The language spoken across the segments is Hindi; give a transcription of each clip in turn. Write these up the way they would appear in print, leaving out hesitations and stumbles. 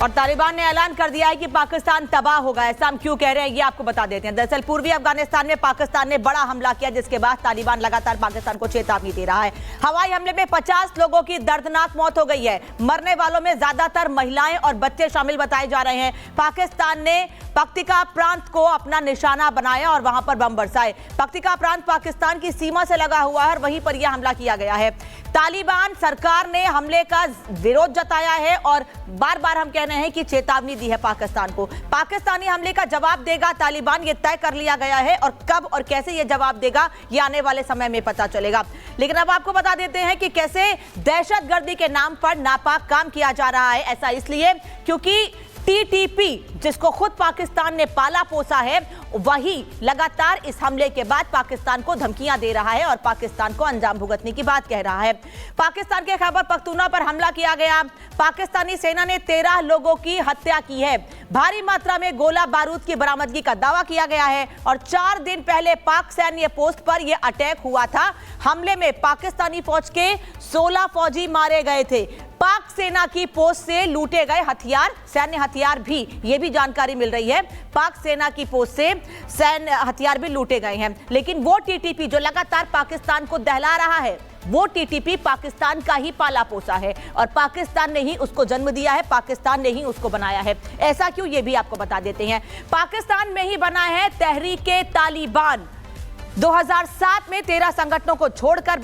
और तालिबान ने ऐलान कर दिया है कि पाकिस्तान तबाह होगा। ऐसा हम क्यों कह रहे हैं ये आपको बता देते हैं। दरअसल पूर्वी अफगानिस्तान में पाकिस्तान ने बड़ा हमला किया, जिसके बाद तालिबान लगातार पाकिस्तान को चेतावनी दे रहा है। हवाई हमले में 50 लोगों की दर्दनाक मौत हो गई है। मरने वालों में ज्यादातर महिलाएं और बच्चे शामिल बताए जा रहे हैं। पाकिस्तान ने पक्तिका प्रांत को अपना निशाना बनाया और वहां पर बम बरसाए। पक्तिका प्रांत पाकिस्तान की सीमा से लगा हुआ है और वहीं पर यह हमला किया गया है। तालिबान सरकार ने हमले का विरोध जताया है और बार बार हम कह रहे हैं कि चेतावनी दी है पाकिस्तान को। पाकिस्तानी हमले का जवाब देगा तालिबान, ये तय कर लिया गया है और कब और कैसे ये जवाब देगा ये आने वाले समय में पता चलेगा। लेकिन अब आपको बता देते हैं कि कैसे दहशतगर्दी के नाम पर नापाक काम किया जा रहा है। ऐसा इसलिए क्योंकि टीटीपी, जिसको खुद पाकिस्तान ने पाला पोसा है, वही लगातार इस हमले के बाद पाकिस्तान को धमकियां दे रहा है और पाकिस्तान को अंजाम भुगतने की बात कह रहा है। पाकिस्तान के खैबर पख्तूनख्वा पर हमला किया गया। पाकिस्तानी सेना ने 13 लोगों की हत्या की है। भारी मात्रा में गोला बारूद की बरामदगी का दावा किया गया है और 4 दिन पहले पाक सैन्य पोस्ट पर यह अटैक हुआ था। हमले में पाकिस्तानी फौज के 16 फौजी मारे गए थे। पाक सेना की पोस्ट से लूटे गए हथियार, सैन्य हथियार भी, यह भी जानकारी मिल रही है, पाक सेना की पोस्ट से सैन्य हथियार भी लूटे गए हैं। लेकिन वो टीटीपी जो लगातार पाकिस्तान को दहला रहा है, वो टीटीपी पाकिस्तान का ही पाला पोसा है और पाकिस्तान ने ही उसको जन्म दिया है, पाकिस्तान ने ही उसको बनाया है। ऐसा क्यों, ये भी आपको बता देते हैं। पाकिस्तान में ही बना है तहरीके तालिबान। 2007 में 13 संगठनों को जोड़कर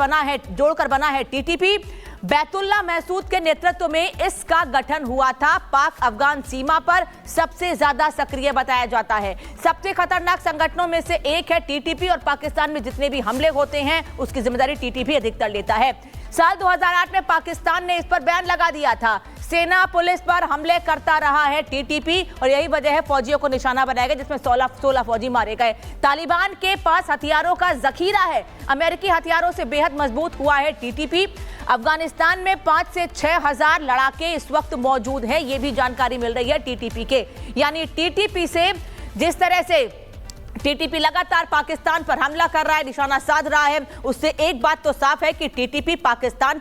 बना है टीटीपी। बैतुल्ला महसूद के नेतृत्व में इसका गठन हुआ था। पाक अफगान सीमा पर सबसे ज्यादा सक्रिय बताया जाता है। सबसे खतरनाक संगठनों में से एक है टीटीपी और पाकिस्तान में जितने भी हमले होते हैं उसकी जिम्मेदारी टीटीपी अधिकतर लेता है। साल 2008 में पाकिस्तान ने इस पर बैन लगा दिया था। सेना पुलिस पर हमले करता रहा है टीटीपी और यही वजह है फौजियों को निशाना बनाया गया, जिसमें 16 फौजी मारे गए। तालिबान के पास हथियारों का जखीरा है। अमेरिकी हथियारों से बेहद मजबूत हुआ है टीटीपी। अफगानिस्तान में 5 से 6 हजार लड़ाके इस वक्त मौजूद हैं, ये भी जानकारी मिल रही है टीटीपी के। यानी टीटीपी से जिस तरह से टीटीपी लगातार पाकिस्तान पर हमला कर रहा है, निशाना साध रहा है, उससे एक बात तो साफ है कि टीटीपी पाकिस्तान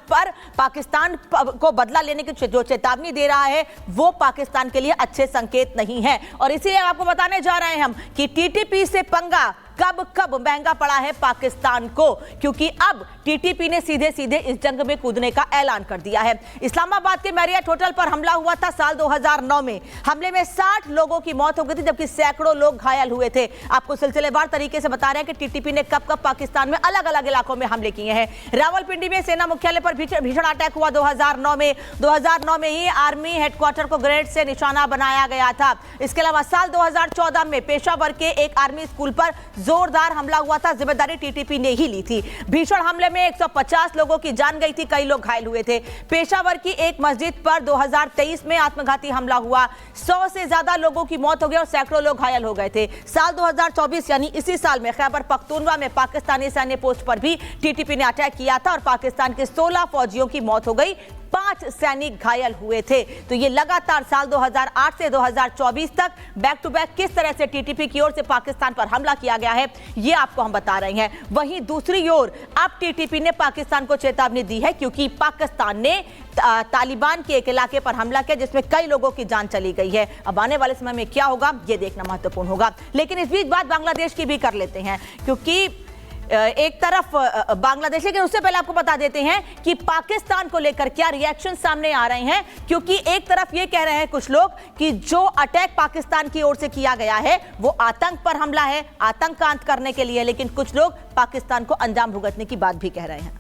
को बदला लेने की जो चेतावनी दे रहा है वो पाकिस्तान के लिए अच्छे संकेत नहीं है। और इसीलिए आपको बताने जा रहे हैं हम कि टीटीपी से पंगा कब महंगा पड़ा है पाकिस्तान को, क्योंकि अब टीटीपी ने सीधे इस जंग में कूदने का ऐलान कर दिया है। इस्लामाबाद के मैरियट होटल पर हमला हुआ था साल 2009 में। हमले में 60 लोगों की मौत हो गई थी, जबकि सैकड़ों लोग घायल हुए थे। आपको सिलसिलेवार तरीके से बता रहे हैं कि टीटीपी ने कब पाकिस्तान में अलग अलग इलाकों में हमले किए हैं। रावलपिंडी में सेना मुख्यालय पर भीषण अटैक हुआ 2009 में। 2009 में ही आर्मी हेडक्वार्टर को ग्रेनेड से निशाना बनाया गया था। इसके अलावा साल 2014 में पेशावर के एक आर्मी स्कूल पर जोरदार हमला हुआ था, जिम्मेदारी टीटीपी ने ही ली थी। भीषण हमले में 150 लोगों की जान गई थी, कई लोग घायल हुए थे। पेशावर की एक मस्जिद पर 2023 में आत्मघाती हमला हुआ, 100 से ज्यादा लोगों की मौत हो गई और सैकड़ों लोग घायल हो गए थे। साल 2024 यानी इसी साल में खैबर पख्तूनख्वा में पाकिस्तानी सैन्य पोस्ट पर भी टीटीपी ने अटैक किया था और पाकिस्तान के 16 फौजियों की मौत हो गई, 5 सैनिक घायल हुए थे। तो ये लगातार साल 2008 से 2024 तक बैक टू बैक किस तरह से टीटीपी की ओर से पाकिस्तान पर हमला किया गया है ये आपको हम बता रहे हैं। वहीं दूसरी ओर अब टीटीपी ने पाकिस्तान को चेतावनी दी है, क्योंकि पाकिस्तान ने तालिबान के एक इलाके पर हमला किया जिसमें कई लोगों की जान चली गई है। अब आने वाले समय में क्या होगा ये देखना महत्वपूर्ण होगा। लेकिन इस बीच बात बांग्लादेश की भी कर लेते हैं, क्योंकि एक तरफ बांग्लादेश, लेकिन उससे पहले आपको बता देते हैं कि पाकिस्तान को लेकर क्या रिएक्शन सामने आ रहे हैं। क्योंकि एक तरफ ये कह रहे हैं कुछ लोग कि जो अटैक पाकिस्तान की ओर से किया गया है वो आतंक पर हमला है, आतंक का अंत करने के लिए, लेकिन कुछ लोग पाकिस्तान को अंजाम भुगतने की बात भी कह रहे हैं।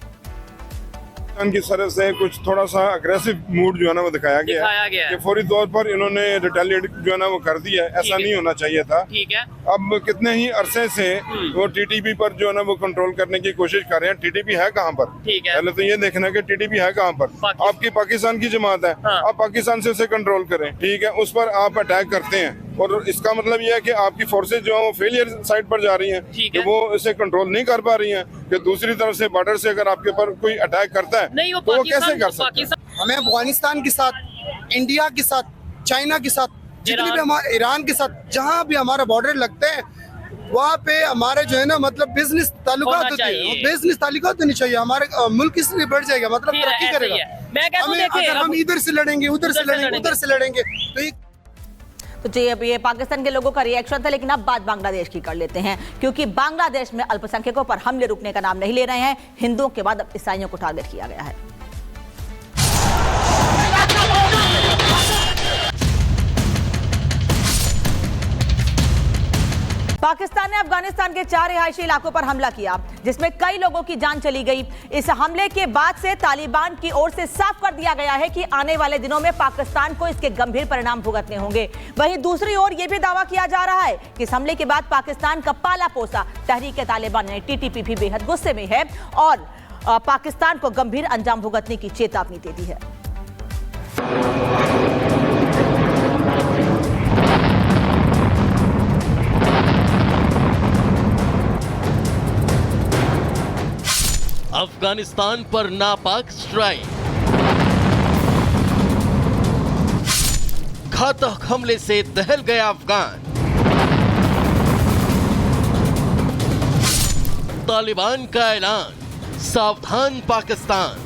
की तरफ से कुछ थोड़ा सा अग्रेसिव मूड जो है ना वो दिखाया गया है कि फौरी तौर पर इन्होंने रिटेलिएट जो है ना, वो कर दिया है। ऐसा नहीं होना चाहिए था। ठीक है, अब कितने ही अरसे से वो टीटीपी पर जो है ना वो कंट्रोल करने की कोशिश कर रहे हैं। टीटीपी है कहाँ पर? पहले तो ये देखना कि टीटीपी है कहाँ पर। आपकी पाकिस्तान की जमात है, आप पाकिस्तान से उसे कंट्रोल करें, ठीक है, उस पर आप अटैक करते हैं और इसका मतलब यह है कि आपकी फोर्सेज जो है वो फेलियर साइड पर जा रही हैं, कि वो इसे कंट्रोल नहीं कर पा रही हैं। कि दूसरी तरफ से बॉर्डर से अगर आपके ऊपर कोई अटैक करता है तो वो कैसे कर सकते हैं? हमें अफगानिस्तान के साथ, इंडिया के साथ, चाइना के साथ, जितने भी हमारे ईरान के साथ जहाँ भी हमारा बॉर्डर लगते हैं वहाँ पे हमारे जो है ना मतलब बिजनेस ताल्लुकात होते हैं। बिजनेस ताल्लुकात होनी चाहिए, हमारे मुल्क इसलिए बढ़ जाएगा, मतलब तरक्की करेगा। मैं कहता हूं देखिए, अगर हम इधर से लड़ेंगे, उधर से लड़ेंगे, उधर से लड़ेंगे तो ये तो जी अब ये पाकिस्तान के लोगों का रिएक्शन था, लेकिन अब बात बांग्लादेश की कर लेते हैं, क्योंकि बांग्लादेश में अल्पसंख्यकों पर हमले रुकने का नाम नहीं ले रहे हैं। हिंदुओं के बाद अब ईसाइयों को टारगेट किया गया है। पाकिस्तान ने अफगानिस्तान के 4 रिहायशी इलाकों पर हमला किया, जिसमें कई लोगों की जान चली गई। इस हमले के बाद से तालिबान की ओर से साफ कर दिया गया है कि आने वाले दिनों में पाकिस्तान को इसके गंभीर परिणाम भुगतने होंगे। वहीं दूसरी ओर यह भी दावा किया जा रहा है कि इस हमले के बाद पाकिस्तान का पाला पोसा तहरीक तालिबान यानी टीटीपी भी बेहद गुस्से में है और पाकिस्तान को गंभीर अंजाम भुगतने की चेतावनी दे दी है। अफगानिस्तान पर नापाक स्ट्राइक, घातक हमले से दहल गया अफगान। तालिबान का ऐलान, सावधान पाकिस्तान।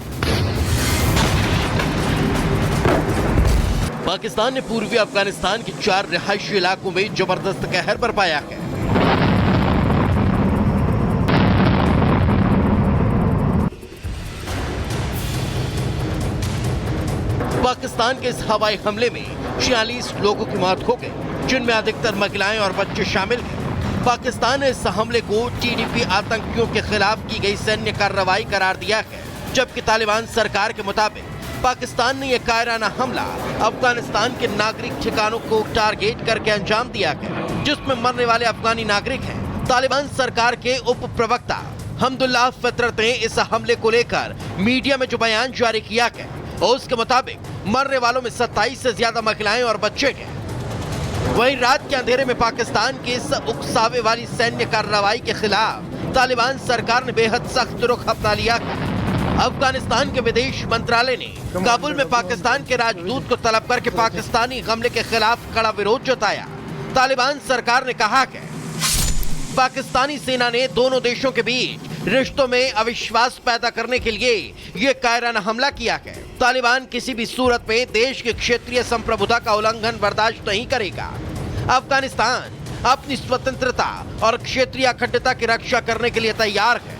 पाकिस्तान ने पूर्वी अफगानिस्तान के 4 रिहायशी इलाकों में जबरदस्त कहर बरपाया है। पाकिस्तान के इस हवाई हमले में 46 लोगों की मौत हो गई, जिनमें अधिकतर महिलाएं और बच्चे शामिल हैं। पाकिस्तान ने इस हमले को टीडीपी आतंकियों के खिलाफ की गई सैन्य कार्रवाई करार दिया है, जबकि तालिबान सरकार के मुताबिक पाकिस्तान ने यह कायराना हमला अफगानिस्तान के नागरिक ठिकानों को टारगेट करके अंजाम दिया है, जिसमें मरने वाले अफगानी नागरिक हैं। तालिबान सरकार के उप प्रवक्ता हमदुल्लाह फितरत ने इस हमले को लेकर मीडिया में जो बयान जारी किया है, उसके मुताबिक मरने वालों में 27 से ज्यादा महिलाएं और बच्चे हैं। वहीं रात के अंधेरे में पाकिस्तान की इस उकसावे वाली सैन्य कार्रवाई के खिलाफ तालिबान सरकार ने बेहद सख्त रुख अपना लिया। अफगानिस्तान के विदेश मंत्रालय ने काबुल में पाकिस्तान के राजदूत को तलब करके पाकिस्तानी हमले के खिलाफ कड़ा विरोध जताया। तालिबान सरकार ने कहा कि पाकिस्तानी सेना ने दोनों देशों के बीच रिश्तों में अविश्वास पैदा करने के लिए ये कायराना हमला किया है। तालिबान किसी भी सूरत में देश की क्षेत्रीय संप्रभुता का उल्लंघन बर्दाश्त नहीं करेगा। अफगानिस्तान अपनी स्वतंत्रता और क्षेत्रीय अखंडता की रक्षा करने के लिए तैयार है।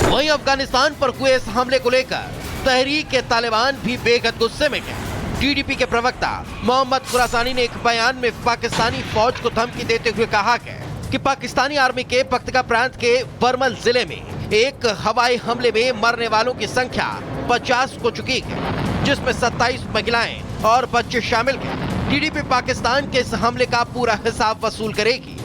वहीं अफगानिस्तान पर हुए इस हमले को लेकर तहरीक तालिबान भी बेहद गुस्से में है। टीडीपी के प्रवक्ता मोहम्मद खुरासानी ने एक बयान में पाकिस्तानी फौज को धमकी देते हुए कहा है कि पाकिस्तानी आर्मी के पख्तगा प्रांत के बरमल जिले में एक हवाई हमले में मरने वालों की संख्या 50 हो चुकी है, जिसमें 27 महिलाएं और बच्चे शामिल हैं। टीडीपी पाकिस्तान के इस हमले का पूरा हिसाब वसूल करेगी।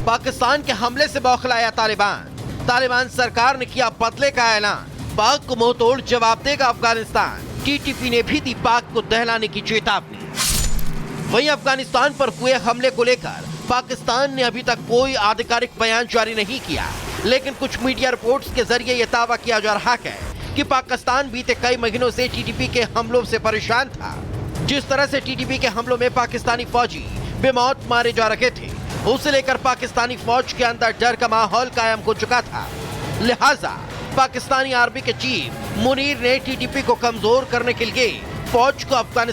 पाकिस्तान के हमले से बौखलाया तालिबान सरकार ने किया बदले का ऐलान। पाक को मुंहतोड़ जवाब देगा अफगानिस्तान। टीटीपी ने भी दी पाक को दहलाने की चेतावनी। वहीं अफगानिस्तान पर हुए हमले को लेकर पाकिस्तान ने अभी तक कोई आधिकारिक बयान जारी नहीं किया, लेकिन कुछ मीडिया रिपोर्ट्स के जरिए यह दावा किया जा रहा है कि पाकिस्तान बीते कई महीनों से टीटीपी के हमलों से परेशान था। जिस तरह से टीटीपी के हमलों में पाकिस्तानी फौजी बेमौत मारे जा रहे थे, उसे लेकर पाकिस्तानी फौज के अंदर डर का माहौल कायम हो चुका था। लिहाजा पाकिस्तानी आर्मी के चीफ मुनीर ने टीटीपी को कमजोर करने के लिए फौज को अफगानिस्तान